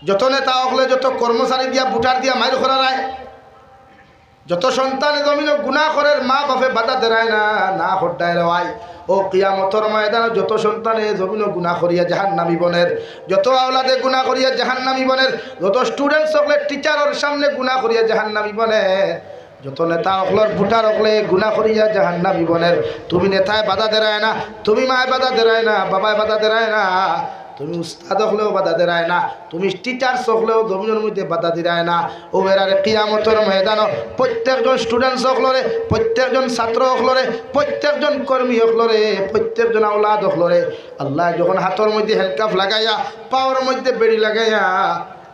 যত নেতা হলে, যত কর্মচারী দিয়া ভোটার দিয়া মাইর করা রায়, যত সন্তানে জমিন গুনাহ করে মা বাপে বাধা দেয় না, না হড্ডায় রয়। ও কিয়ামতের ময়দানে যত সন্তানে জমিন গুনাহ করিয়া জাহান্নামী বনের, যত আওলাদে গুনাহ করিয়া জাহান্নামী বনের, যত স্টুডেন্ট সকলে টিচারের সামনে গুনাহ করিয়া জাহান্নামী বনের, যত নেতা হকলর ভোটার হকলে গুনাহ করিয়া জাহান্নামী বনের। তুমি নেতায় বাধা দেয় না, তুমি মায় বাধা দেয় না, বাবায় বাধা দেয় না, তুমি উস্তাদ হলেও বাধা দেয় না, তুমি টিচার্স হলেও জমিনের মধ্যে বাধা দিরায় না। ও এরারে কিয়ামতের ময়দান প্রত্যেকজন স্টুডেন্ট হকলরে, প্রত্যেকজন ছাত্র হকলরে, প্রত্যেকজন কর্মী হকলরে, প্রত্যেকজন আওলাদ হকলরে আল্লাহ যখন হাতের মধ্যে হ্যান্ডকাফ লাগাইয়া, পাওয়ার মধ্যে বেড়ি লাগাইয়া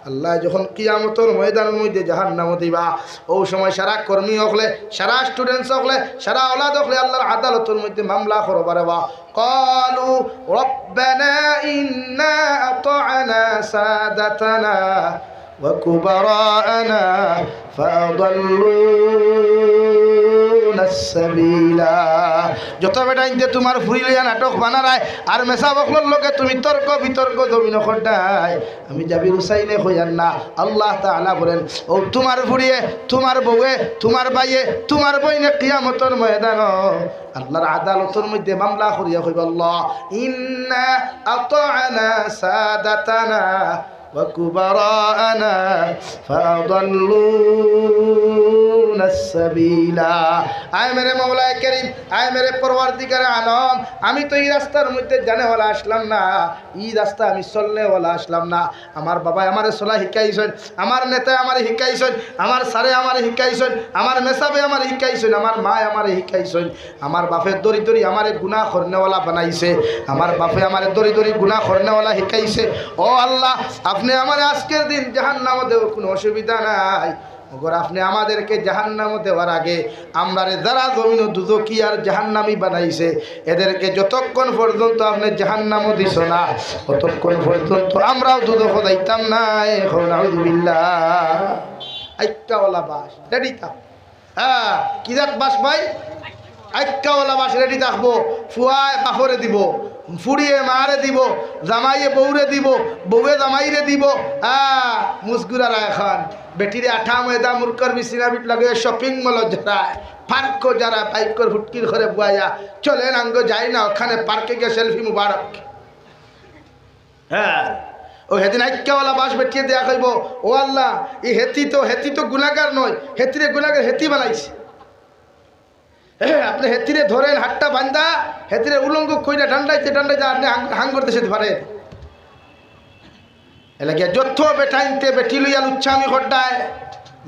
আল্লাহ যখন কিয়ামতের ময়দানের মধ্যে জাহান্নাম দিবা, ও সময় সারা কর্মী হকলে, সারা স্টুডেন্টস হকলে, সারা আওলাদ হকলে আল্লাহর আদালতের মধ্যে মামলা করবার বা ক্বালু রব্বানা ইন্না আতা'না সাদাতানা ওয়া কুবারানা ফাআদাল্লুনা সাবিলা। যত বেটা ইনতে তোমার ফুরিলিয়া নাটক বানারায় আর মেসা বকলর লোকে তুমি তর্ক বিতর্ক জমিন খড্ডায়, আমি জাবির হুসাইনে কইয়ান না। আল্লাহ তাআলা বলেন, ও তোমার ফুরিয়ে, তোমার বউয়ে, তোমার ভাইয়ে, তোমার বইনে কিয়ামতের ময়দান আল্লাহর আদালতের মধ্যে মামলা করিয়া কইব, আল্লাহ ইন্না আতা'না সাদাতানা ওয়া কুবারানা ফাআদাল্লুনা সাবিলা। আয় মেরে মওলায়ে কারীম, আয় মেরে পরওয়ারদিগারে আলম, আমি তো এই রাস্তার মধ্যে জানেওয়ালা আসলাম না, এই রাস্তা আমি চলনেওয়ালা আসলাম না। আমার বাবা আমারে চলা শিকাইছেন, আমার নেতা আমারে শিকাইছেন, আমার স্যারে আমারে শিকাইছেন, আমার মেসাবে আমারে শিকাইছেন, আমার মা আমারে শিকাইছেন। আমার বাপের দরি দরি আমারে গুনাহ করনেওয়ালা বানাইছে, আমার বাপে আমারে দরি দরি গুনাহ করনেওয়ালা শিকাইছে। ও আল্লাহ, আপনি আমার আজকের দিন জাহান্নামে দেও, কোনো অসুবিধা নাই। ওগর আপনি আমাদেরকে জাহান্নামে দেওয়ার আগে আমরারে যারা জমিন দুজকি আর জাহান্নামী বানাইছে, এদেরকে যতক্ষণ পর্যন্ত আপনি জাহান্নামে দিছ না, ততক্ষণ পর্যন্ত আমরাও দুজক যাইতাম না। এখন আউযুবিল্লাহ। আইক্কাওয়ালা বাস রেডি থাক। হ্যাঁ, কি জাত বাস ভাই? আইক্কাওয়ালা বাস রেডি থাকবো। ফুয়ায় বাপরে দিব, ফুড়িয়ে মারে দিব, জামাইয়ে বউরে দিব, বউয়ে জামাইরে দিব। মুসগুরারা এখন বেটিরে আঠা ময়দা মুরকর বিছিনা বিট লাগে শপিং মল যারা পার্ক যারা বাইকর ফুটকির ঘরে বুয়াইয়া চলেন আঙ্গ যাই না, ওখানে পার্কে গিয়ে সেলফি মুবারক। হ্যাঁ, ও হেদিন আইক্কাওয়ালা বাস বেটিয়ে দেয়া কইব, ও আল্লাহ এই হেতি তো গুনাহগার নয়, হেতিরে গুনাহগার হেতি বানাইছে। আপনি হেতিরে ধরেন হাতটা বান্ধা, হেতিরে উলঙ্গ কইরা ডান্ডাইতে ডান্ডাইতে আপনি হাং করতেছে পারেন। এলাকা যত বেটাইনতে বেটি লইয়া লুচ্ছামি খড্ডায়,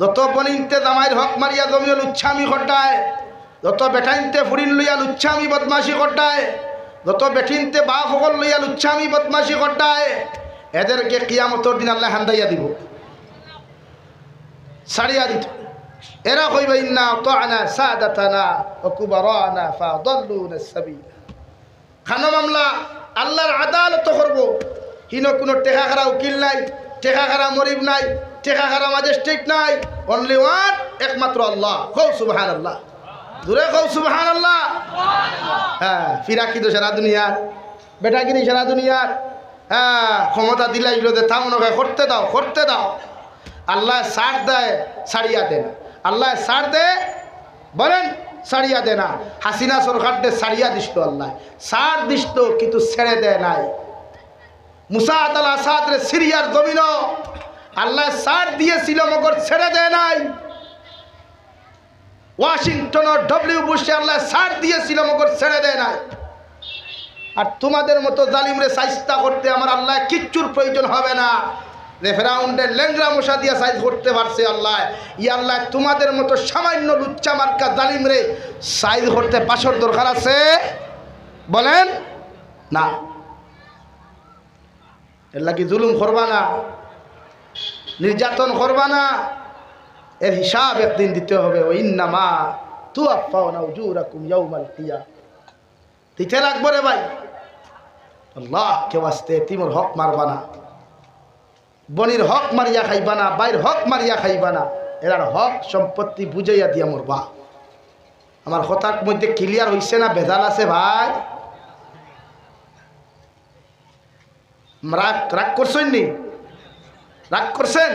যত বনিনতে জামাইর হক মারিয়া জমিয়ে লুচ্ছামি খড্ডায়, যত বেটাইনতে ফুরিন লইয়া লুচ্ছামি বদমাশি খড্ডায়, যত বেটিনতে বাপ সকল লইয়া লুচ্ছামি বদমাশি খড্ডায়, এদেরকে কিয়ামতের দিন আল্লাহ হান্দাইয়া দিব, ছাড়িয়া দিত। এরা কইবে ইন্না আতা'না সাদাতানা ওয়া কুবারানা ফাআদাল্লুনা সাবিলা। খানা মামলা আল্লাহর আদালত করব, হিন কোনো টেকা খারা উকিল নাই, টেকা খারা মরিব নাই, টেকা খারা ম্যাজিস্ট্রেট নাই, অনলি ওয়ান, একমাত্র আল্লাহ। কও সুবহানাল্লাহ, জোরে কও সুবহানাল্লাহ। হ্যাঁ, ফিরাকি তো সারা দুনিয়ার, বেটাগিরি সারা দুনিয়ার। হ্যাঁ, ক্ষমতা দিলাই যে তা মনে হয় করতে দাও, করতে দাও। আল্লাহ ছাড় দেয়, ছাড়িয়া দেন। আল্লাহ ছাড় দে, বলেন ছাড়িয়া দে না। হাসিনা সরকারকে ছাড়িয়া দিস, আল্লাহ ছাড় দিস, কিন্তু ছেড়ে দেয় নাই। মুসা আল আসাদ রে সিরিয়ার জমিন আল্লাহ ছাড় দিয়েছিল, মগর ছেড়ে দেয় নাই। ওয়াশিংটন ডব্লিউ বুশে আল্লাহ ছাড় দিয়েছিল, মগর ছেড়ে দেয় নাই। আর তোমাদের মতো জালিমরে সাইস্তা করতে আমার আল্লাহ কিচ্ছুর প্রয়োজন হবে না। ফেরাউন্ডের ল্যাংরা মশা দিয়া সাইজ করতে পারছে আল্লাহ, ই আল্লাহ তোমাদের মতো সামান্য লুচ্চা মার্কা জালিমরে সাইজ করতে পাশর দরকার আছে? বলেন না। এর লাগি জুলুম করবা না, নির্যাতন করবা না, এর হিসাব একদিন দিতে হবে। ও ইন্নামা তুওয়াফাউনা উজুরাকুম ইয়াউমাল কিয়ামা। দিতে লাগবে রে ভাই, আল্লাহ কে ওয়াস্তে তিমর হক মারবা না, বনির হক মারিয়া খাইবা না, বাইর হক মারিয়া খাইবা না। এরার হক সম্পত্তি বুঝাইয়া দিয়া মরবা। আমার কথার মধ্যে ক্লিয়ার হইছে না ভেজাল আছে ভাই? রাগ রাগ করছেন নি? রাগ করছেন?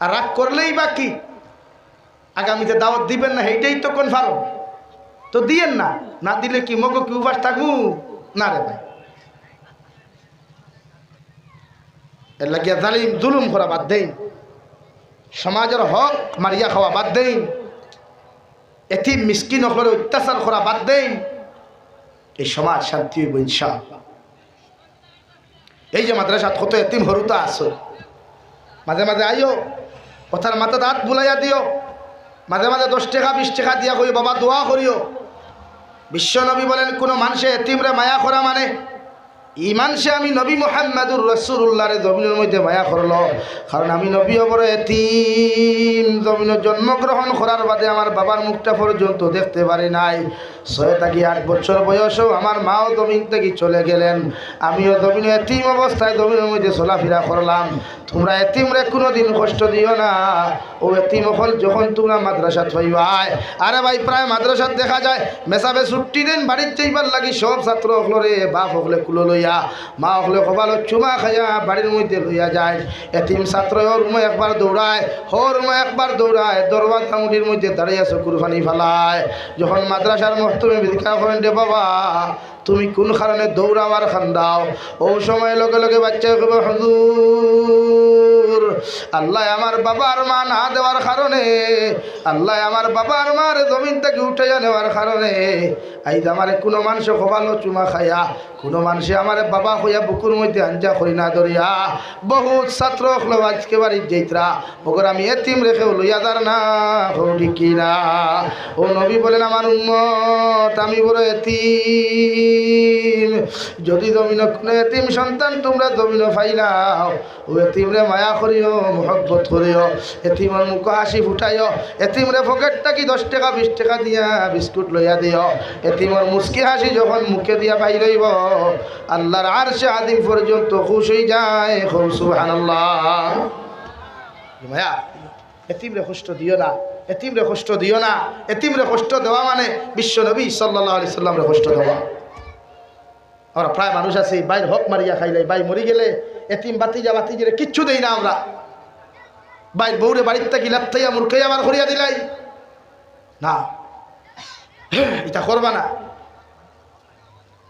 আর রাগ করলেই বা কি, আগামীতে দাওয়াত দিবেন না, এইটাই তো কনফার্ম। তো দিয়েন না, না দিলে কি মগো কি উপাস থাকবো না রে ভাই। এর লাগিয়া জালিম জুলুম করা বাদ দেন, সমাজের হক মারিয়া খাওয়া বাদ দেন, এতিম মিসকিন হলে অত্যাচার করা বাদ দেন, এই সমাজ শান্তি হইব ইনশাআল্লাহ। এই যে মাদ্রাসাত কত এতিম হরুতা আছে, মাঝে মাঝে আইও, কথার মাথা দাঁত বুলাইয়া দিও, মাঝে মাঝে 10 টাকা 20 টাকা দিয়া কই বাবা দোয়া করিও। বিশ্বনবী বলেন কোন মানুষে এতিমরে মায়া করা মানে ই মানুষে আমি নবী মুহাম্মদুর রাসূলুল্লাহর জমিনের মধ্যে মায়া করলো, কারণ আমি নবী বড় এতিম, জমিনে জন্মগ্রহণ করার বাদে আমার বাবার মুখটা পর্যন্ত দেখতে পারি নাই। 6 থেকে 8 বছর বয়সেও আমার মাও জমিন থেকে চলে গেলেন, আমিও জমিনে এতিম অবস্থায় জমিনের মধ্যে চলাফেরা করলাম। তোমরা এতিমরে কোনোদিন কষ্ট দিও না। ও এতিম হল যখন তোমরা মাদ্রাসাত হইবাই, আরে ভাই প্রায় মাদ্রাসাত দেখা যায় মেসাবে ছুটি দিন বাড়ির যাইবার লাগি সব ছাত্র হলরে বাপ হকলে কুলো লইয়া, মা হকলে কপালত চুমা খাইয়া বাড়ির মধ্যে লইয়া যায়। এতিম ছাত্র রুমে একবার দৌড়ায়, রুমে একবার দৌড়ায়, দরওয়াজা মুড়ির মধ্যে দাঁড়িয়ে চকুর পানি ফেলায়। যখন মাদ্রাসার মহতমে ভিক্ষা করেন রে বাবা তুমি কোন কারণে দৌড়াওয়ার খান্দাও, ও সময় লগে লগে বাচ্চা কবে হুজুর আল্লাহ আমার বাবার মা না দেওয়ার কারণে, আল্লাহ আমার বাবার মার জমিন থেকে উঠাইয়া নেওয়ার কারণে আইজ আমার কোনো মানুষ খোবালো চুমা খাইয়া, কোনো মানুষে আমার বাবা হইয়া বুকুর মধ্যে আঞ্জা করি না ধরিয়া। বহুত ছাত্র হলো আজকে বাড়ির যেতরা ওগর আমি এতিম রেখেও লইয়া যার না কি না। ও নবী বলেন আমার উম্মত আমি বড় এতিম, যদি জমিন কোনো এতিম সন্তান তোমরা জমিন ফাইলাও, ও এতিমরে মায়া করিও, মহব্বত করিও, এতিমর মুখ হাসি ফুটাইও, এতিমরে পকেটটা কি 10 টাকা 20 টাকা দিয়া বিস্কুট লইয়া দিও। এতিমর মুস্কি হাসি যখন মুখে দিয়া বাইরইব আল্লাহর আরশে আদিম পর্যন্ত খুশ হয়ে যায়। খুব সুবহানাল্লাহ। মায়া এতিমরে কষ্ট দিও না, এতিমরে কষ্ট দিও না। এতিমরে কষ্ট দেওয়া মানে বিশ্ব নবী সাল্লাল্লাহু আলাইহি সাল্লামরে কষ্ট দেওয়া। আমরা প্রায় মানুষ আছি বাইর হক মারিয়া খাইলাই, বাই মরি গেলে এতিম বাতিজা কিচ্ছু দেই না আমরা। বাইর বউরে বাড়ির থেকে লাত্তাইয়া মুরখাইয়া আমার করিয়া দিলাই না, এটা করবা না।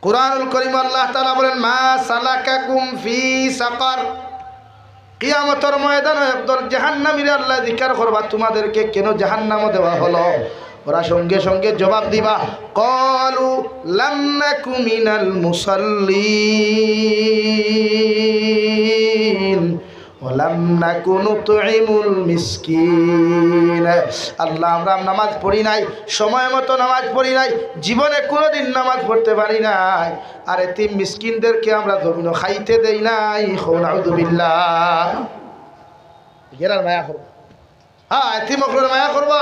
কুরআনুল কারীম আল্লাহ তাআলা বলেন মা সালাকাকুম ফি সাকার, কিয়ামতের ময়দানে একদল জাহান্নামীরা আল্লাহ জিকির করবা তোমাদেরকে কেন জাহান্নামে দেওয়া হলো। ওরা সঙ্গে সঙ্গে জবাব দিবা ক্বালু লাম নাকু মিনাল মুসাল্লিন ওয়া লাম নাকু নুতঈমুল মিসকিন। আল্লাহ আমরা নামাজ পড়ি নাই, সময় মতো নামাজ পড়ি নাই, জীবনে কোনোদিন নামাজ পড়তে পারি নাই, আর এতিম মিসকিনদেরকে আমরা জমিন খাইতে দেই নাই। নাউযু বিল্লাহ। গেরার মায়া করবা, হ্যাঁ এতিম অকলের মায়া করবা,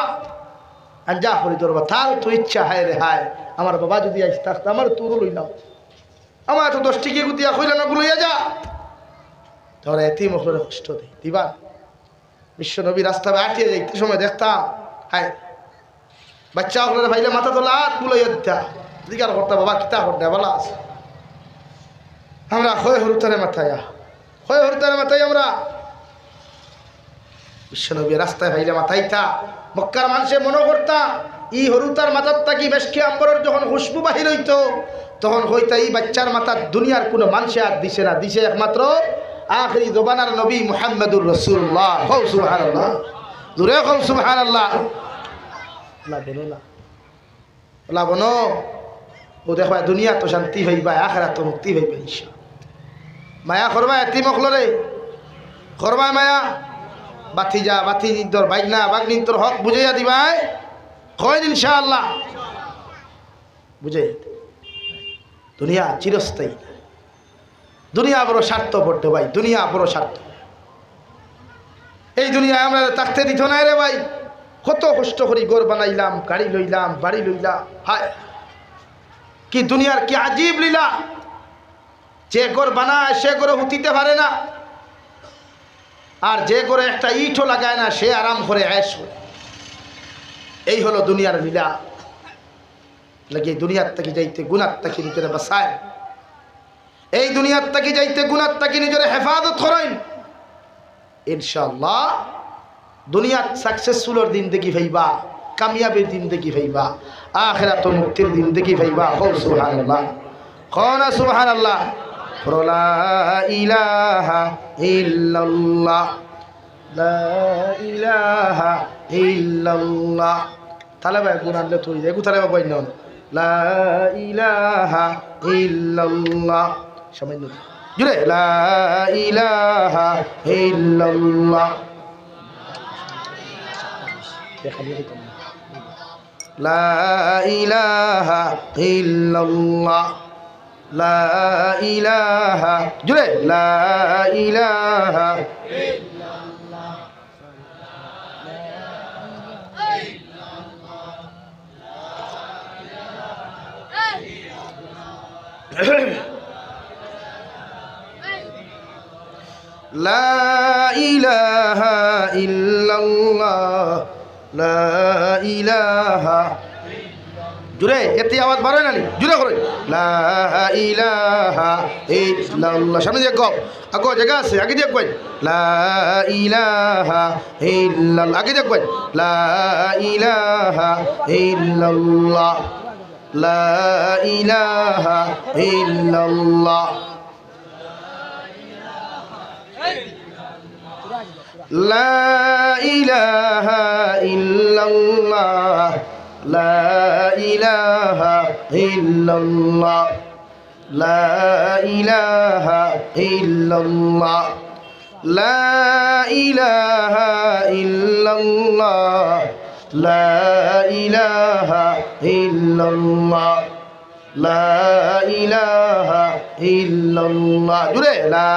আঞ্জা করি ধরবা তার তো ইচ্ছা হায় রে হায় আমার বাবা যদি আইস থাকতো আমার তোরও লই নাও, আমার তো 10 টিকি গুতিয়া কইলে না লইয়া যা। তোরা এতিম অকলের কষ্ট দেয় দিবা। বিশ্ব নবী রাস্তায় আটিয়ে যাইতে সময় দেখতাম হায় বাচ্চা অকলের ভাইলে মাথা তোলা হাত বুলাইয়া দিতা, জিজ্ঞাসা করতাম বাবা কিতা করতে বলা আছে। আমরা হয় হরুতারে মাথায় আমরা বিশ্বনবী রাস্তায় ভাইলে মাথাইতা। মক্কার মানুষে মনে করতা ই হরুতার মাথার তাকি বেশকে আম্বরের যখন খুশবু বাহির হইতো তখন হইতা এই বাচ্চার মাথা দুনিয়ার কোনো মানুষে আর দিছে না, দিছে একমাত্র আখিরি জবানার নবী মুহাম্মদুর রাসূলুল্লাহ। হও সুবহানাল্লাহ, জোরে হও সুবহানাল্লাহ। না বলো না, বলা বনো ও দেখবা দুনিয়া তো শান্তি হইবা, আখিরাত তো মুক্তি হইবে ইনশাআল্লাহ। মায়া করবা এতিম অকলরে, করবা মায়া বাতিজা বাতিনির বাইনা বাগনির তোর হক বুঝাইয়া দিবাই কয় ইনশাআল্লাহ বুঝে। দুনিয়া চিরস্থায়ী, দুনিয়া বড় স্বার্থ পড়তে ভাই, দুনিয়া বড় স্বার্থ। এই দুনিয়ায় আমরা থাকতে দিত না রে ভাই, কত কষ্ট করি ঘর বানাইলাম, গাড়ি লইলাম, বাড়ি লইলাম, হায় কি দুনিয়ার কি আজীব লীলা। যে ঘর বানায় সে ঘরে হুতিতে পারে না, আর যে করে একটা ইটও লাগায় না সে আরাম করে আয়েশ করে। এই হলো দুনিয়ার লীলা। লাগে দুনিয়ার থেকে যাইতে গুনার থেকে নিজের বাঁচায়, এই দুনিয়ার থেকে যাইতে গুনার থেকে নিজের হেফাজত করেন। ইনশাআল্লাহ দুনিয়াত সাকসেসফুলের দিন দেখি ভাইবা, কামিয়াবের দিন দেখি ভাইবা, আখিরাত মুক্তির দিন দেখি ভাইবা। কও সুবহানাল্লাহ, কও না সুবহানাল্লাহ। লা ইলাহা ইল্লাল্লাহ, লা ইলাহা ইল্লাল্লাহ। তাহলে ভাই গুণ আনলে তুই দেখু তাহলে ভাই নন লা ইলাহা ইল্লাল্লাহ সামান্য জুড়ে লা ইলাহা ইল্লাল্লাহ, লা ইলাহা ইল্লাল্লাহ, লা ইলাহা জুড়ে লা ইলাহা লা ইলাহা ইল্লাল্লাহ, লা ইলাহা জুড়ে এতে আওয়াজ বাড়ে না জুড়ে করে লা ইলাহা ইল্লাল্লাহ। সামনে দেখ আগো জায়গা আছে, আগে দেখ লা ইলাহা ইল্লাল্লাহ, আগে দেখ লা ইলাহা ইল্লাল্লাহ, লা ইলাহা ইল্লাল্লাহ, লা ইলাহা ইল্লাল্লাহ, লা ইলাহা ইল্লাল্লাহ, লা ইলাহা ইল্লাল্লাহ, লা ইলাহা ইল্লাল্লাহ, লা ইলাহা ইল্লাল্লাহ, লা ইলাহা ইল্লাল্লাহ জুড়ে লা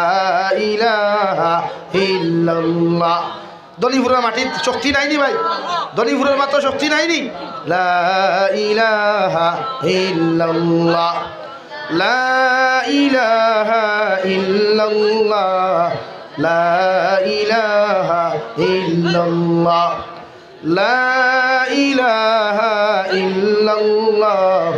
ইলাহা ইল্লাল্লাহ। দলিপুরের মাটির শক্তি নাইনি ভাই, দলিপুরের মাত্র শক্তি নাইনি। লা ইলাহা ইল্লাল্লাহ, লা ইলাহা ইল্লাল্লাহ, লা ইলাহা ইল্লাল্লাহ, লা ইলাহা ইল্লাল্লাহ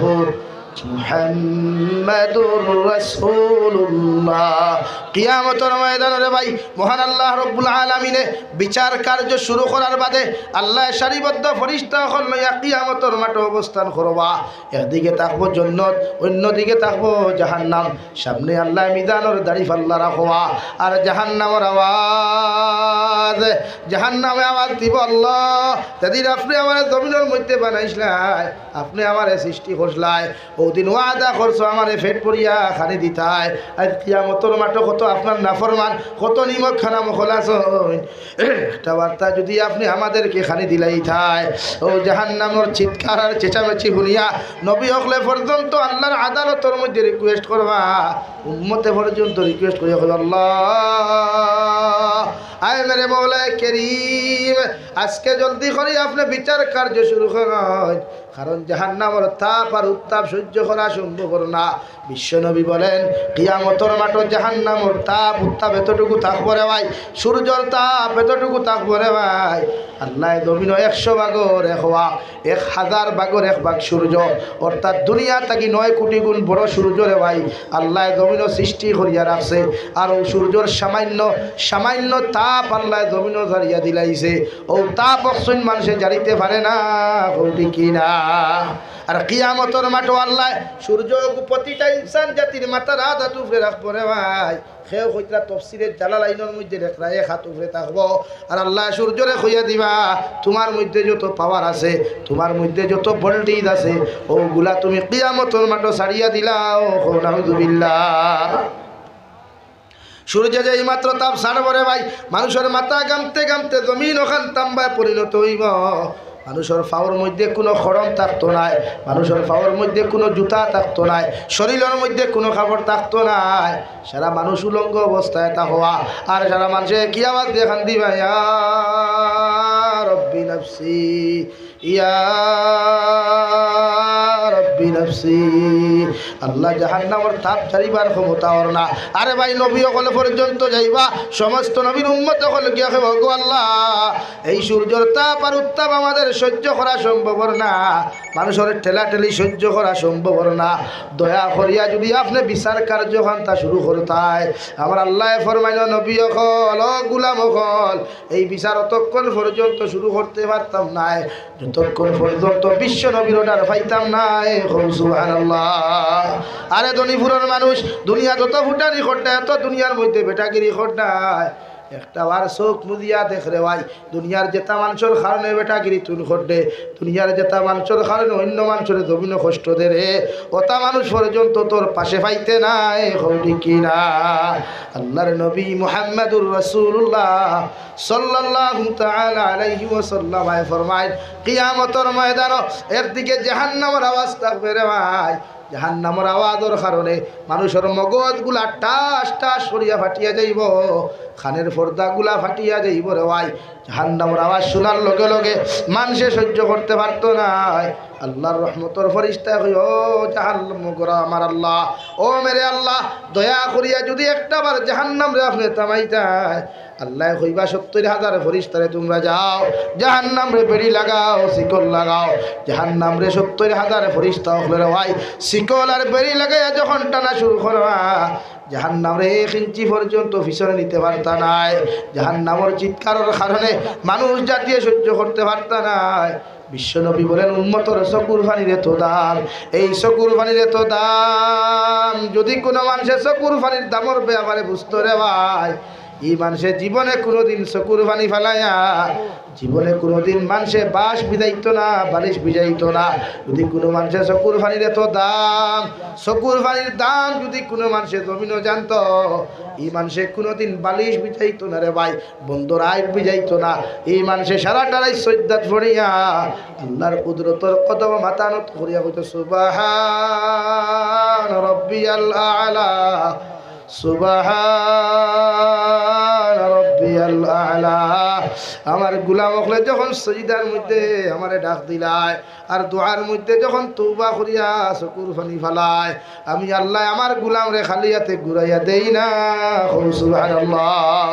মুহাম্মাদুর রাসূলুল্লাহ। কিয়ামতের ময়দানে ভাই মহান আল্লাহ রব্বুল আলামিনে বিচার কার্য শুরু করার বাদে আল্লাহ সারিবদ্ধ ফেরেশতা হল লইয়া কিয়ামতের মাঠে অবস্থান করবা। একদিকে থাকবো জান্নাত, অন্যদিকে থাকবো জাহান্নাম। সামনে আল্লাহ মিজানের দাড়ি পাল্লা রাখবা আর জাহান্নামের আওয়াজ, জাহান্নামে আওয়াজ দিব আল্লাহ তাদের আপনি আমার জমিনের মধ্যে বানাইছলাই, আপনি আমার সৃষ্টি করছলাই, ওদিন ওয়াদা করছো আমার ফেট পড়িয়া খানি দিতাই। আর কিয়ামতের মাঠে কত আপনার নাফরমান, কত নিমক খানা মখলাস একটা বার্তা যদি আপনি আমাদেরকে খানি দিলাই থাই। ও জাহান্নামের চিৎকার আর চেঁচামেচি শুনিয়া নবী হকলে পর্যন্ত আল্লাহর আদালতের মধ্যে রিকোয়েস্ট করবা, উম্মতে পর্যন্ত রিকোয়েস্ট করিয়া আল্লাহ আয় মেরে মৌলায় কেরিম আজকে জলদি করে আপনি বিচার কার্য শুরু করেন, কারণ জাহান্নামের তাপ আর উত্তাপ সহ্য করা সম্ভব না। বিশ্বনবী বলেন কিয়ামতের মাঠে জাহান্নামের তাপ উত্তাপ এতটুকু থাকবো রে ভাই, সূর্যের তাপ এতটুকু থাকবো রে ভাই। আল্লাহ জমিন 100 ভাগের 1 ভাগ, 1000 ভাগের 1 ভাগ সূর্য, অর্থাৎ দুনিয়া থাকি 9 কোটি গুণ বড় সূর্য রে ভাই আল্লাহ জমিন সৃষ্টি করিয়া রাখছে। আর ও সূর্যের সামান্য তাপ আল্লাহ জমিন ঝাড়িয়া দিলাইছে। ও তাপ অক্সিজেন মানুষে জারিতে পারে না, কি না। আর কিয়ামতের মাঠে আল্লাহ সূর্য প্রতিটা ইনসান জাতির মাথার আধা উপরে রাখবো রে ভাই। সেও হইতরা তফসিরের জালালাইনের মধ্যে রেখরা 1 হাত উপরে থাকবো। আর আল্লাহ সূর্যরে কইয়া দিবা তোমার মধ্যে যত পাওয়ার আছে, তোমার মধ্যে যত ভোল্টেজ আছে, ওগুলা তুমি কিয়ামতের মাঠে ছাড়িয়া দিলাও। নাউযুবিল্লাহ। সূর্য যে মাত্র তাপ ছাড়ব রে ভাই, মানুষের মাথা গামতে গামতে জমিন ওখান তাম্বায় পরিণত হইব। মানুষের পাওয়ার মধ্যে কোনো খড়ম থাকতো নাই, মানুষের পাওয়ার মধ্যে কোনো জুতা থাকতো নাই, শরীরের মধ্যে কোনো কাপড় থাকতো নাই। সারা মানুষ উলঙ্গ অবস্থায় তা হওয়া। আর সারা মানুষে কি আওয়াজ দিয়ে খান দিবা ইয়া রব্বি নফসি ইয়া রব্বি নাফসি। আল্লাহ জাহান্নামের তাপ ছাড়িবার ক্ষমতা ওর না। আরে ভাই নবী হল পর্যন্ত যাইবা, সমস্ত নবীর উম্মত হল গিয়া হে গো আল্লাহ, এই সূর্যের তাপ আর উত্তাপ আমাদের সহ্য করা সম্ভব না, মানুষের ঠেলাঠেলি সহ্য করা সম্ভব না। দয়া করিয়া যদি আপনি বিচার কার্যখান তা শুরু করতাই, আমার আল্লাহ ফরমাইল নবী হল গুলাম হল এই বিচার অতক্ষণ পর্যন্ত শুরু করতে পারতাম নাই যতক্ষণ পর্যন্ত বিশ্ব নবীর অর্ডার পাইতাম নাই। সুবহানাল্লাহ। আরে ধনীপুরের মানুষ দুনিয়া যত ফুটানি খোটায় এত দুনিয়ার মধ্যে বেটাগিরি খোটায় একটা বার চোখ মুদিয়া দেখ রে ভাই, দুনিয়ার যেটা মানুষের কারণে বেটাগিরি তুল ঘটে, দুনিয়ার যেটা মানুষের কারণে অন্য মানুষের জমিন কষ্ট দে রে, ওটা মানুষ পর্যন্ত তোর পাশে পাইতে নাই। হৌডি কিনা আল্লাহর নবী মুহাম্মদুর রাসূলুল্লাহ সাল্লাল্লাহু তাআলা আলাইহি ওয়াসাল্লাম ফরমায় কিয়ামতের ময়দানে একদিকে জাহান্নামের আওয়াজ থাকবে রে ভাই, জাহান্নামের আওয়াজের কারণে মানুষের মগজগুলা টাস টাস সরিয়া ফাটিয়া যাইব, খানের পর্দাগুলা ফাটিয়া যাইব রে ভাই। জাহান্নামের আওয়াজ শোনার লগে লগে মানুষে সহ্য করতে পারত না। আল্লাহর রহমতের ফেরেশতা কই ও জাহান্নাম গোরা আমার আল্লাহ, ও মেরে আল্লাহ দয়া করিয়া যদি একটা বার জাহান্নাম রে আপনি থামাইতাই, আল্লাহ কইবা ৭০,০০০ ফেরেশতারে তোমরা যাও জাহান্নাম রে বেড়ি লাগাও, শিকল লাগাও। জাহান্নাম রে ৭০,০০০ ফেরেশতা হলে রে ভাই শিকল আর বেড়ি লাগাইয়া যখন টানা শুরু করবা, জাহান্নাম রে ১ ইঞ্চি পর্যন্ত পিছনে নিতে পারতা নাই। জাহান্নামের চিৎকারের কারণে মানুষ জাতীয় সহ্য করতে পারতা নাই। বিশ্বনবী বলেন উম্মতের চকুর পানির এত দাম, এই চকুর পানির এত দাম যদি কোনো মানুষের চকুর পানির দামের ব্যাপারে বুঝতো রে ভাই, এই মানুষের জীবনে কোনোদিন চকুর পানি ফেলাইয়া জীবনে কোনোদিন মানুষে বাস বিজাইতো না, বালিশ বিজাইতো না। যদি কোনো মানুষের চকুর পানির এত দাম, চকুর পানির দাম যদি কোনো মানুষের জমিনও জানতো, এই মানুষে কোনোদিন বালিশ বিজাইতো না রে ভাই, বন্ধুর আইট বিজাইতো না। এই মানুষে সারাটারাই সজ্জাত পড়িয়া আল্লাহর কুদরতের কদম মাথা নত করিয়া কইতো সুবহান রাব্বিয়াল আ'লা, সুবহান রাব্বিয়াল আ'লা। আমার গোলাম হলে যখন সজদার মধ্যে আমারে ডাক দিলায় আর দোয়ার মধ্যে যখন তওবা করিয়া চকুর পানি ফেলায়, আমি আল্লাহ আমার গোলাম রে খালি হাতে ঘুরাইয়া দেই না। সুবহানাল্লাহ।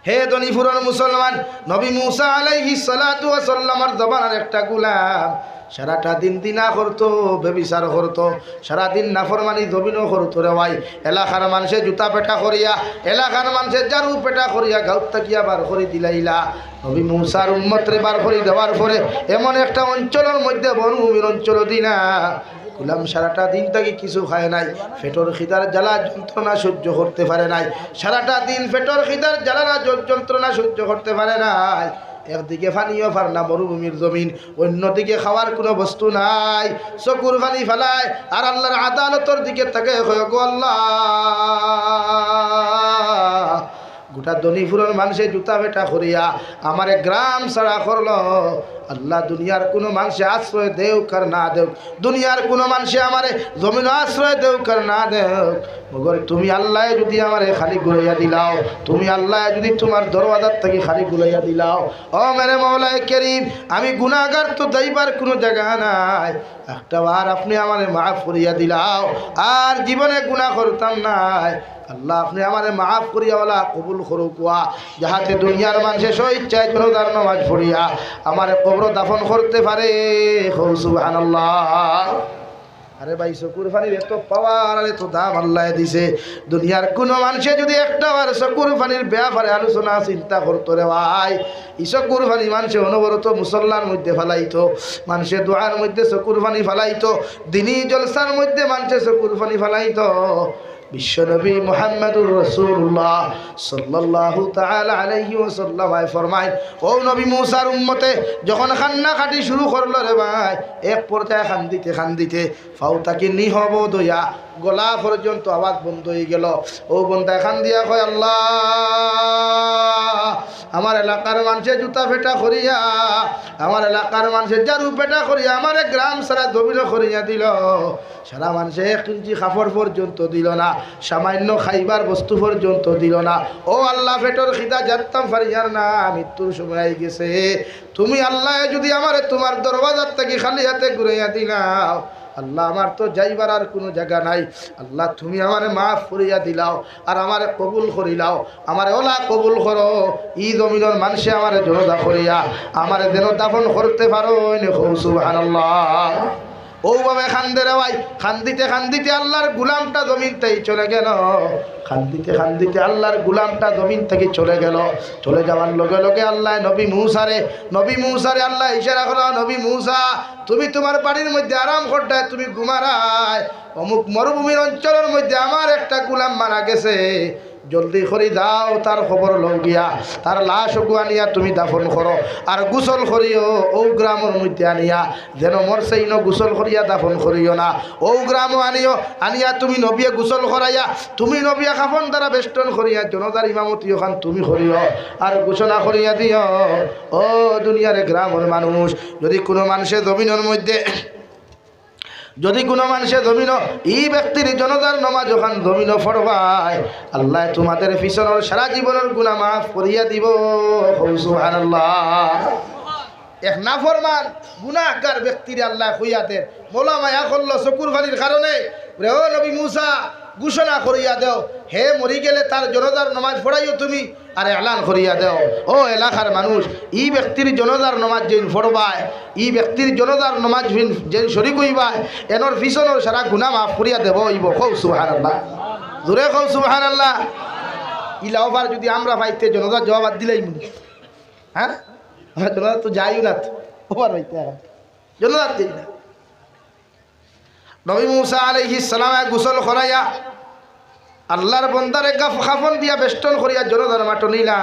হে ধনীপুরের মুসলমান, নবী মুসা আলাইহিস সালাতু ওয়াস সালামের জবানের একটা গোলাম সারাটা দিন দিনা করতো, বেবিচার করতো, সারাদিন নাফরমানি জমিনও করতো রে ভাই। এলাকার মানুষে জুতা পেটা করিয়া, এলাকার মানুষের জারু পেটা করিয়া গাঁত তাকিয়া বার করে দিলাইলা। নবী মুসার উম্মতরে বার করে দেওয়ার পরে এমন একটা অঞ্চলের মধ্যে বনভূমির অঞ্চল দিনা গোলাম সারাটা দিন তাকে কিছু খায় নাই, পেটর খিদার জ্বালা যন্ত্রণা সহ্য করতে পারে নাই, সারাটা দিন পেটর খিদার জ্বালা যন্ত্রণা সহ্য করতে পারে নাই। একদিকে পানিও পার না মরুভূমির জমিন, অন্যদিকে খাওয়ার কোনো বস্তু নাই, চকুর পানি ফেলায় আর আল্লাহর আদালতের দিকে তাকে গো আল্লাহ। গোটা ধনীপুরের মানুষে জুতা পেটা করিয়া আমারে গ্রাম ছাড়া করলো। আল্লাহ দুনিয়ার কোনো মানুষে আশ্রয় দেউক আর না দেউক, দুনিয়ার কোনো মানুষে আমারে জমিন আশ্রয় দেউক আর না দেউক, মগর তুমি আল্লাহ যদি আমারে খালি গুলাইয়া দিলাও, তুমি আল্লাহ যদি তোমার দরওয়াজার থেকে খালি গুলাইয়া দিলাও, ও মেরে মওলায়ে করিম আমি গুনাহগার তো যাইবার কোনো জায়গা নাই, একটা বার আপনি আমারে মাফ করিয়া দিলাও, আর জীবনে গুনাহ করতাম নাই। আল্লাহ আপনি আমারে মাফ করিয়া ওলা কবুল করুকা, যাহাতে দুনিয়ার মানুষে স্বেচ্ছায় জনতার নামাজ পড়িয়া আমারে কবর দাফন করতে পারে। সুবহানাল্লাহ। আরে ভাই চকুর পানির এত পাওয়ার আর এত দাম আল্লাহ দিছে, দুনিয়ার কোনো মানুষে যদি একটা বার চকুর পানির ব্যাপারে আলোচনা চিন্তা করতো রে ভাই, এই চকুর পানি মানুষে অনবরত মুসল্লার মধ্যে ফেলাইতো, মানুষের দোয়ার মধ্যে চকুর পানি ফেলাইতো, দিনই জলসার মধ্যে মানুষে চকুর পানি ফেলাইতো। বিশ্বনবী মুহাম্মদুর রাসূলুল্লাহ সাল্লাল্লাহু তাআলা আলাইহি ওয়াসাল্লাম ফরমায় ও নবী মুসার উম্মতে যখন কান্না কাটি শুরু করলো রে ভাই, এক পর্যায়ে খান্দিতে ফাউতাকি নিহব দয়া গলা পর্যন্ত আওয়াজ বন্ধ হয়ে গেল। ও বন্দা খান দিয়া কয় আল্লাহ আমার এলাকার মানুষের জুতা ফেটা করিয়া, আমার এলাকার মানুষের জারু পেটা করিয়া আমার গ্রাম সারা জমিন করিয়া দিল। সারা মানুষে 1 ইঞ্চি কাপড় পর্যন্ত দিল না, সামান্য খাইবার বস্তু পর্যন্ত দিল না। ও আল্লাহ, পেটর খিদা জানতাম পারিয়ার না, মৃত্যুর সময় আই গেছে। তুমি আল্লাহ যদি আমারে তোমার দরওয়াজার থেকে খালি হাতে ঘুরাইয়া দিলাও, আল্লাহ আমার তো যাইবার আর কোনো জায়গা নাই। আল্লাহ তুমি আমারে মাফ করিয়া দিলাও আর আমারে কবুল করিলাও। আমারে ওলা কবুল করো, ই জমিনের মানুষে আমারে জনদা করিয়া আমারে যেন দাফন করতে পারো। সুবহানাল্লাহ। ওভাবে খান্দে রে ভাই, খান্দিতে খান্দিতে আল্লাহর গুলামটা জমিন থেকে চলে গেল। খান্দিতে খান্দিতে আল্লাহর গুলামটা জমিন থেকে চলে গেল। চলে যাওয়ার লগে লগে আল্লাহ নবী মূসারে আল্লাহ ইশারা করো, নবী মূসা তুমি তোমার বাড়ির মধ্যে আরাম করতে, তুমি ঘুমারায় অমুক মরুভূমির অঞ্চলের মধ্যে আমার একটা গুলাম মারা গেছে, জলদি করে যাও তার খবর লও গিয়া তার লাশ আনিয়া তুমি দাফন করো আর গোসল করিও ও গ্রামের মধ্যে আনিয়া, যেন মরছেই ন গোসল করিয়া দাফন করিও না। ও গ্রামও আনিয়া তুমি নবিয়ে গোসল করাইয়া তুমি নবিয়া খাফন দ্বারা বেষ্টন করিয়া জনতার ইমামতি ওখান তুমি করিও আর ঘোষণা করিয়া দিও, ও দুনিয়ার গ্রামের মানুষ, যদি কোনো মানুষের জমিনের মধ্যে এই ব্যক্তির জনতার নমাজ ওখান জমিন পড়বায়, আল্লাহ তোমাদের পিছনের সারা জীবনের গুনাহ মাফ করিয়া দিব। সুবহানাল্লাহ। এক নাফরমান গুনাহগার ব্যক্তির আল্লাহ হইয়াদের মোলা মায়া করলো চকুর ফালির কারণে। ও নবী মূসা ঘোষণা করিয়া দেও, হে মরি গেলে তার জনতার নমাজ পড়াইও তুমি আর এলান করিয়া দেও, ও এলাকার মানুষ, এই ব্যক্তির জনতার নমাজ যেন পড়বায়, এই ব্যক্তির জনতার নমাজ যেন শরীক হইবায়, এনর পিছনের সারা গুনাহ মাফ করিয়া দেব হইব। কও সুবহানাল্লাহ, জোরে কও সুবহানাল্লাহ। ইলাওবার যদি আমরা পাইতে জনতার জবাব দিলেই মনি, হ্যাঁ জনতা তো যাইও না, তো ওবার হইতে জনতার দিই না। নবী মূসা আলাইহিস সালাম গোসল করাইয়া আল্লাহর বন্দারে খাফন দিয়া বেষ্টন করিয়া জনতার মাঠ নিলা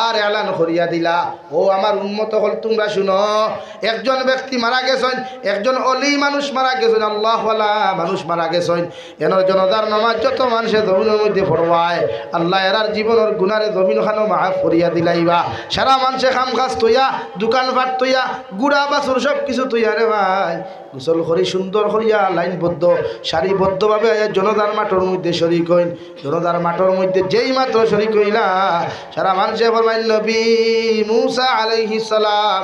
আর এলান করিয়া দিলা, ও আমার উম্মত হল তোমরা শুনো, একজন ব্যক্তি মারা গেছেন, একজন অলি মানুষ মারা গেছেন, আল্লাহওয়ালা মানুষ মারা গেছেন, এনার জনতার নামাজ যত মানুষের জমিনের মধ্যে পড়বায় আল্লাহ এরার জীবনের গুনারে জমিন খানো মাফ করিয়া দিলাইবা। সারা মানুষে খাম খাস তৈয়া দোকানপাট তৈয়া গুড়া বাছুর সব কিছু তৈয়া রে ভাই, গোসল করি সুন্দর করিয়া লাইনবদ্ধ সারিবদ্ধভাবে জনতার মাঠের মধ্যে শরিক হইন। জনতার মাঠের মধ্যে যেই মাত্র শরিক হইলা সারা মানুষে ফরমাইল নবী মূসা আলাইহিস সালাম,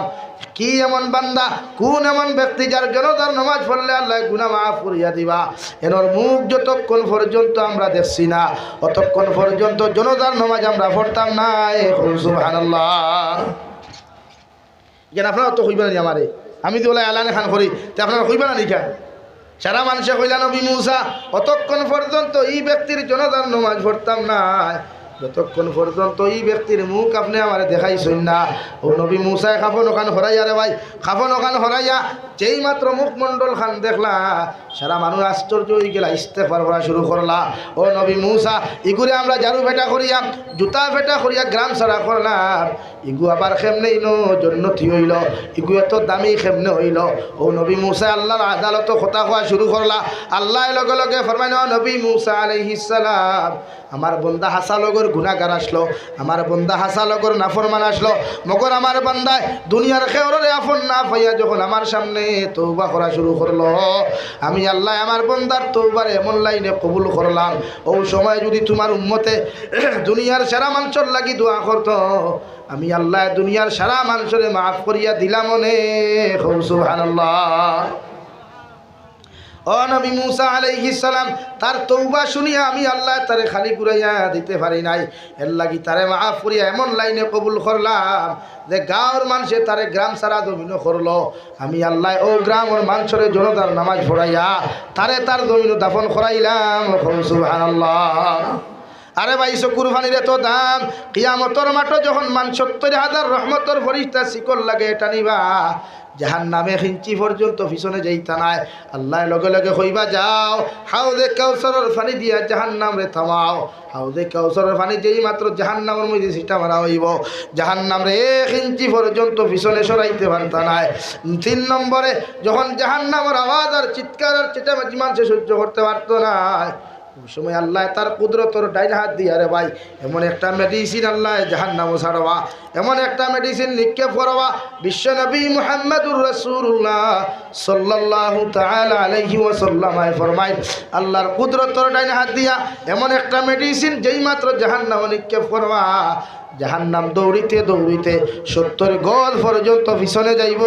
কি এমন বান্দা, কোন এমন ব্যক্তি যার জনতার নামাজ পড়লে আল্লাহ গুনাহ মাফ করিয়া দিবা। এনর মুখ যতক্ষণ পর্যন্ত আমরা দেখছি না অতক্ষণ পর্যন্ত জনতার নামাজ আমরা পড়তাম না। সুবহানাল্লাহ। যেন আপনারা তো হইবেন না আমারে, আমি তো বলে এলানে খান করি, তো আপনারা হইবেন না নিকা। সারা মানুষে কইলা নবী মূসা অতক্ষণ পর্যন্ত এই ব্যক্তির জনতার নামাজ পড়তাম না, যতক্ষণ পর্যন্ত এই ব্যক্তির মুখ আপনি আমার দেখাইছেন না। ও নবী মূসায় খাফন ওখান হরাইয়া রে ভাই, খাফন ওখান হরাইয়া যেই মাত্র মুখমণ্ডল খান দেখলা সারা মানুষ আশ্চর্য হয়ে গেলা, ইস্তেগফার করা শুরু করলা। ও নবী মূসা ইগুরে আমরা জারু ফেটা করিয়া জুতা ফেটা করিয়া গ্রাম ছাড়া করলাম, ইগু আবার খেমনে ইনো জন্নতি হইল, ইগু এত দামি খেমনে হইল। ও নবী মূসা আল্লাহর আদালত কথা কোয়া শুরু করলা। আল্লাহ লগে লগে ফরমাইল, নবী মূসা আলাইহিস সালাম, আমার বন্দা হাসা লগর গুনাহগার আসলো, আমার বন্দা হাসা লগর নাফরমান আসলো, মগর আমার বান্দায় দুনিয়ার খেওরে আফন না পাইয়া যখন আমার সামনে তওবা করা শুরু করলো, আমি আল্লাহ আমার বন্দার তওবার এমন লাইনে কবুল করলাম। ও সময় যদি তোমার উম্মতে দুনিয়ার সারা মানুষের লাগি দোয়া করতো, আমি আল্লাহ দুনিয়ার সারা মানুষের মাফ করিয়া দিলাম। সুবহানাল্লাহ। ও নবী মূসা আলাইহিস সালাম তার তওবা শুনিয়া আমি আল্লাহ তারে খালি ঘুরাইয়া দিতে পারি নাই, এর লাগি তারে মাফ করিয়া এমন লাইনে কবুল করলাম যে গাঁওর মানুষে তারে গ্রাম সারা জমিন করলো, আমি আল্লাহ ও গ্রামের মানুষের জনতার নামাজ পড়াইয়া তারে তার জমিন দাফন করাইলাম। সুবহানাল্লাহ। আরে ভাই চকুর পানির এত দাম, কিয়ামতের মাঠে যখন 70,000 রহমতের ফেরেশতা শিকল লাগে টানিবা, জাহান্নামে হিঞ্চি পর্যন্ত পিছনে যাইতা নাই। আল্লাহ লগে লগে কইবা যাও হাউজে কাউসারের পানি দিয়া জাহান্নাম রে থামাও। হাউজে কাউসারের পানি যেই মাত্র জাহান্নামের মধ্যে সিটা মারা হইব, জাহান্নাম রে 1 ইঞ্চি পর্যন্ত পিছনে সরাইতে পারতা নাই। 3 নম্বরে যখন জাহান্নামের আওয়াজ আর চিৎকার আর চেঁচামেচি মানুষে সহ্য করতে পারতো না, ওই সময় আল্লাহ তার কুদরতর ডাইন হাত দিয়া রে ভাই এমন একটা মেডিসিন আল্লাহ জাহান্নামও ছাড়বা, এমন একটা মেডিসিন নিক্ষেপ করবা। বিশ্ব নবী মুহাম্মদুর রাসূলুল্লাহ সাল্লাল্লাহু তাআলা আলাইহি ওয়াসাল্লাম ফরমায় আল্লাহর কুদরতর ডাইন হাত দিয়া এমন একটা মেডিসিন যেই মাত্র জাহান্নামে নিক্ষেপ করবা, জাহান্নাম দৌড়িতে দৌড়িতে 70 গজ পর্যন্ত পিছনে যাইব।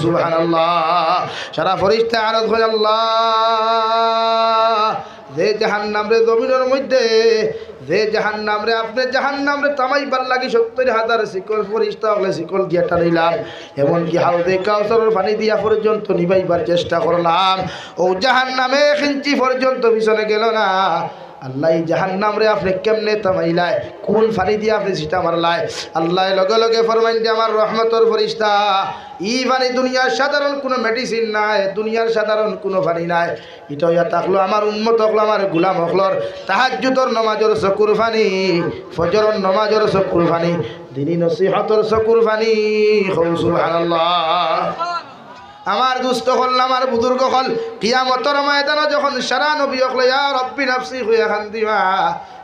সুবহানাল্লাহ। সারা ফেরেশতা আরজ হয় আল্লাহ যে জাহান্নাম রে জমিনের মধ্যে, যে জাহান্নাম রে আপনি জাহান্নাম রে তামাইবার লাগি 70,000 শিকল ফেরেশতা হলে শিকল দিয়া টানিলাম, এমনকি হাউজে কাউসারের পানি দিয়া পর্যন্ত নিবাইবার চেষ্টা করলাম, ও জাহান্নামে 1 ইঞ্চি পর্যন্ত পিছনে গেল না। আল্লাহ জাহান্নাম রে আপনি কেমনে থামাইলাই, কোন ফানি দিয়ে আপনি সিটা মারলাই? আল্লাহ লগে লগে ফরমাইন যে আমার রহমতর ফেরেশতা ই ফানি দুনিয়ার সাধারণ কোনো মেডিসিন নাই, দুনিয়ার সাধারণ কোনো ফানি নাই, এটা ইয়া থাকলো আমার উম্মত হকলো আমার গোলাম হকলর তাহাজ্জুদর নামাজের চকুর ফানি, ফজরের নামাজের চকুর ফানি, দিনী নসিহতর চকুর ফানি। সুবহানাল্লাহ। আমার দুস্থ হল আমার বুজুর্গ হল কিয়ামতের ময়দানে যখন সারা নবী হল ইয়া রব্বি নাফসি হইয়া কান্দিবা,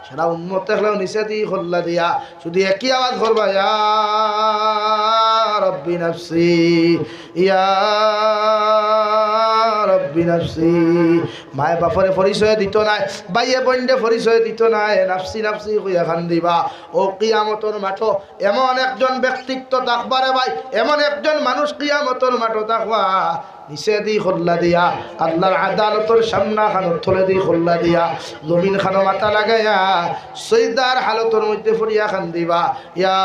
সারা উম্মত হলেও নিচে দি হল্লা দিয়া শুধু একই আওয়াজ করবা ইয়া রব্বি নাফসি ইয়া রব্বি নাফসি। মায়ে বাপরে পরিচয় দিত নাই, বাইয়ে বন্ডে পরিচয় দিত নাই, নাফসি নাফসি হইয়া কান্দিবা। ও কিয়ামতের মাঠ এমন একজন ব্যক্তিত্ব থাকবারে ভাই, এমন একজন মানুষ কিয়ামতের মাঠ থাকবা নিচে দি খোল্লা দিয়া আল্লাহর আদালতর সামনা খানত থলে দি খোল্লা দিয়া জমিন খানো মাথা লাগাইয়া সৈদার হালতর মধ্যে ফরিয়া খান দিবা ইয়া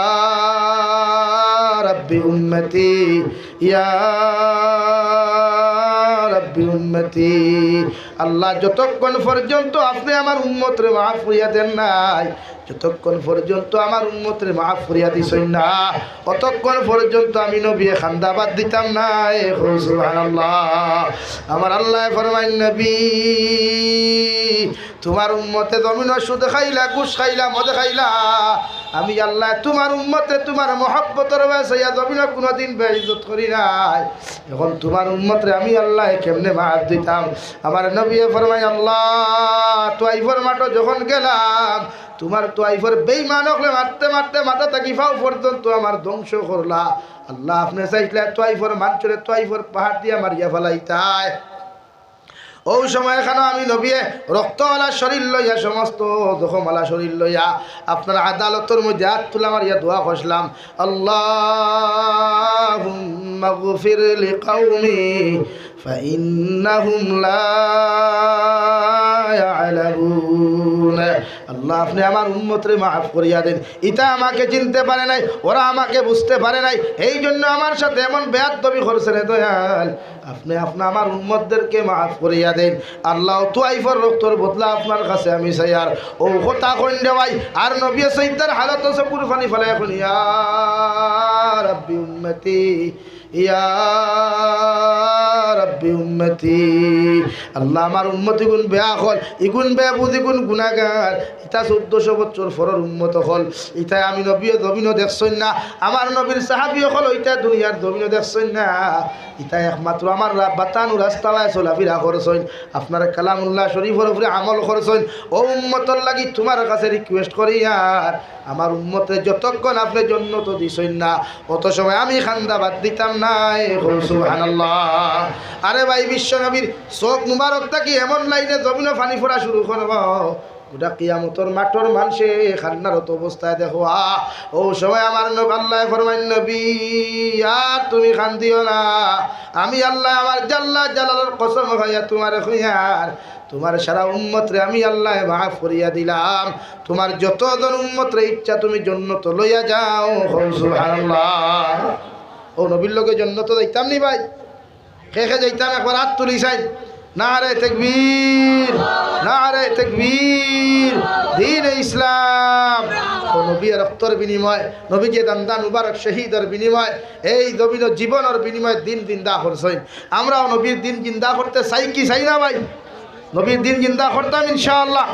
রাব্বি উম্মতি ইয়া রাব্বি উম্মতি। আল্লাহ যতক্ষণ পর্যন্ত আপনি আমার উম্মতরে মাফ করিয়া দেন নাই, যতক্ষণ পর্যন্ত আমার উম্মতরে মাফ করিয়া দিছেন না, অতক্ষণ পর্যন্ত আমি নবী খান্দাবাদ দিতাম না। সুবহানাল্লাহ। আমার আল্লাহ ফরমাইন নবী তোমার উম্মতে জমিন সুদ খাইলা, ঘুষ খাইলা, মদ খাইলা, আমি আল্লাহ তোমার উম্মতে তোমার মহব্বতের বাসাইয়া জমিন কোনোদিন বেইজ্জত করি নাই, এখন তোমার উম্মতরে আমি আল্লাহ কেমনে মাফ দিতাম? আমার নবী ফরমাই আল্লাহ তোয়াইফর মাঠে যখন গেলাম তোমার তোয়াইফর বেঈমান হলে মারতে মারতে মাথা থাকি ফাও পর্যন্ত আমার ধ্বংস করলা। আল্লাহ আপনি চাইলে তোয়াইফর মানচরে তোয়াইফর পাহাড় দিয়া মারিয়া ফেলাইতায়। ওই সময় এখানে আমি নবী রক্তওয়ালা শরীর লইয়া, সমস্ত জখমওয়ালা শরীর লইয়া আপনার আদালতের মধ্যে হাত তুলা মারিয়া দোয়া করলাম আল্লাহুম্মা গফির লিকাউমি ফাইন্নাহুম লা ইয়ালামুন। আল্লাহ আপনি আমার উম্মতরে মাফ করিয়া দেন, ইটা আমাকে চিনতে পারে নাই, ওরা আমাকে বুঝতে পারে নাই, এই জন্য আমার সাথে এমন বেয়াদবি করছে রে দয়াল, আপনি আমার উম্মতদেরকে মাফ করিয়া দেন। আল্লাহ তোয়াইফর রক্তর বদলা আপনার কাছে আমি চাই। আর ও কথা কইন্ডে ভাই আর নবী সৈয়দার হালত চকুর পানি ফেলে এখন ইয়া রাব্বি উম্মতি ইয়া রাব্বি উম্মতি। আল্লাহ আমার উম্মতি গুণ বেয়া হল, ইগুণ বেয়া বুঝি গুণ গুণাগার, ইটা 1400 বছর পরের উম্মত হল, ইটাই আমি নবীও জমিনও দেখছই না, আমার নবীর সাহাবী হল ইটা দুনিয়ার জমিনও দেখছই না, ইটা একমাত্র আমার বাতানু রাস্তায় চলাফেরা করছইন, আপনার কালামুল্লাহ শরীফের উপরে আমল করছইন। ও উম্মতর লাগি তোমার কাছে রিকোয়েস্ট করি আর আমার উম্মতে যতক্ষণ আপনি জন্নত দিছইন না অত সময় আমি খান্দাবাদ দিতাম নাই। সুবহানাল্লাহ। আরে ভাই বিশ্ব নবীর চোখ মুবারক থাকি এমন লাইনে জমিনে পানি ফোড়া শুরু করব, গোটা কিয়ামতের মাঠর মানুষে খান্নারত অবস্থায় দেখো। ও সময় আমার আল্লাহ ফরমাইন নবী আর তুমি খান দিও না, আমি আল্লাহ আমার জাল্লা জালালের কসম খাইয়া তোমার খুইয়ার তোমার সারা উম্মতরে আমি আল্লাহ মাফ করিয়া দিলাম, তোমার যতজন উম্মতরে ইচ্ছা তুমি জন্নত লইয়া যাও। সুবহানাল্লাহ। ও নবীর লোকে জন্নত যাইতাম নি ভাই, খেখে যাইতাম, একবার হাত তুলি চাই নারে তাকবীর নারে তাকবীর দ্বীন ইসলাম। ও নবীর রক্তর বিনিময়, নবীকে দান মুবারক শহীদের বিনিময়, এই নবীর জীবনের বিনিময় দিন জিন্দা করছেন। আমরাও নবীর দিন জিন্দা করতে চাই কি চাই না ভাই? নবীর দিন জিন্দা করতাম ইনশাআল্লাহ।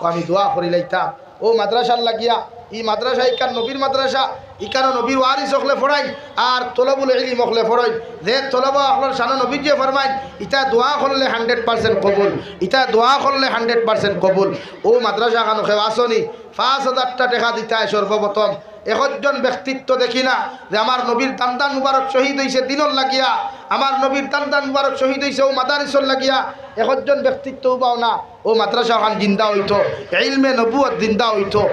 ও আমি দোয়া করি লাইতাম ও মাদ্রাসার লাগিয়া, এই মাদ্রাসা ইকার নবীর মাদ্রাসা, ইকানো নবীর ওয়ারিস হকলে ফড়াই আর তলবুল ইলম হকলে ফড়াই যে তলব হকলের সানা নবী যে ফরমাইন ইটা দোয়া করলে 100% কবুল, ইটা দোয়া করলে 100% কবুল। ও মাদ্রাসা খানো খেওয়াসনি 5,000 টাকা দিতে হয় সর্বপ্রথম। একজন ব্যক্তিত্ব দেখি না যে আমার নবীর দান মুবারক শহীদ হয়েছে দিনর লাগিয়া, আমার নবীর দান মুবারক শহীদ হয়েছে ও মাদারিসর লাগিয়া, একজন ব্যক্তিত্বও পাও না ও মাদ্রাসা খান জিন্দা হইতো, ইলমে নবুয়ত জিন্দা হইতো।